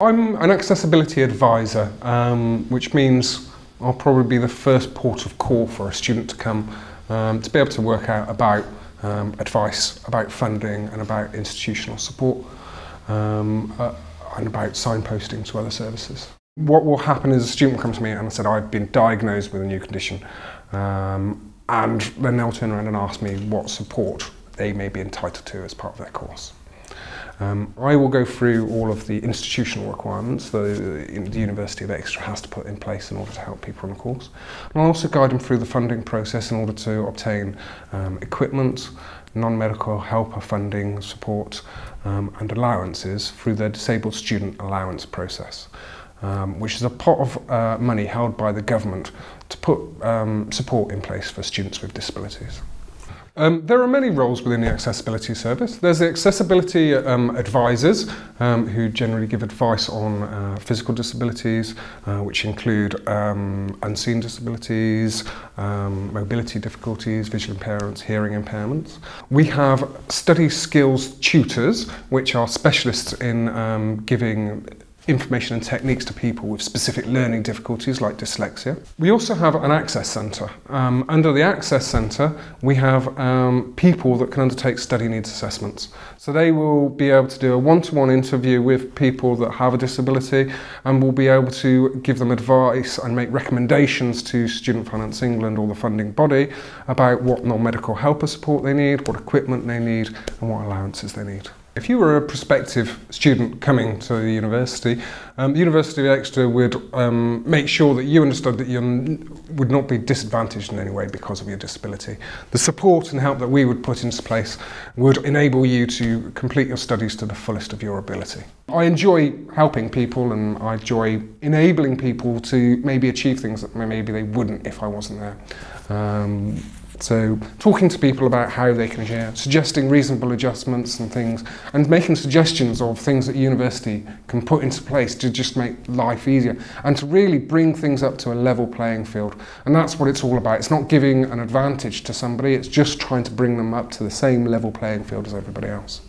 I'm an accessibility advisor, which means I'll probably be the first port of call for a student to come to be able to work out about advice, about funding and about institutional support and about signposting to other services. What will happen is a student will come to me and say, I've been diagnosed with a new condition, and then they'll turn around and ask me what support they may be entitled to as part of their course. I will go through all of the institutional requirements that the University of Exeter has to put in place in order to help people on the course. And I'll also guide them through the funding process in order to obtain equipment, non-medical helper funding support and allowances through the Disabled Student Allowance process, which is a pot of money held by the government to put support in place for students with disabilities. There are many roles within the accessibility service. There's the accessibility advisors who generally give advice on physical disabilities, which include unseen disabilities, mobility difficulties, visual impairments, hearing impairments. We have study skills tutors, which are specialists in giving information and techniques to people with specific learning difficulties like dyslexia. We also have an access centre. Under the access centre we have people that can undertake study needs assessments. So they will be able to do a one-to-one interview with people that have a disability and will be able to give them advice and make recommendations to Student Finance England or the funding body about what non-medical helper support they need, what equipment they need and what allowances they need. If you were a prospective student coming to the university, the University of Exeter would make sure that you understood that you would not be disadvantaged in any way because of your disability. The support and help that we would put into place would enable you to complete your studies to the fullest of your ability. I enjoy helping people and I enjoy enabling people to maybe achieve things that maybe they wouldn't if I wasn't there. So talking to people about how they can share, suggesting reasonable adjustments and things, and making suggestions of things that university can put into place to just make life easier and to really bring things up to a level playing field. And that's what it's all about. It's not giving an advantage to somebody, it's just trying to bring them up to the same level playing field as everybody else.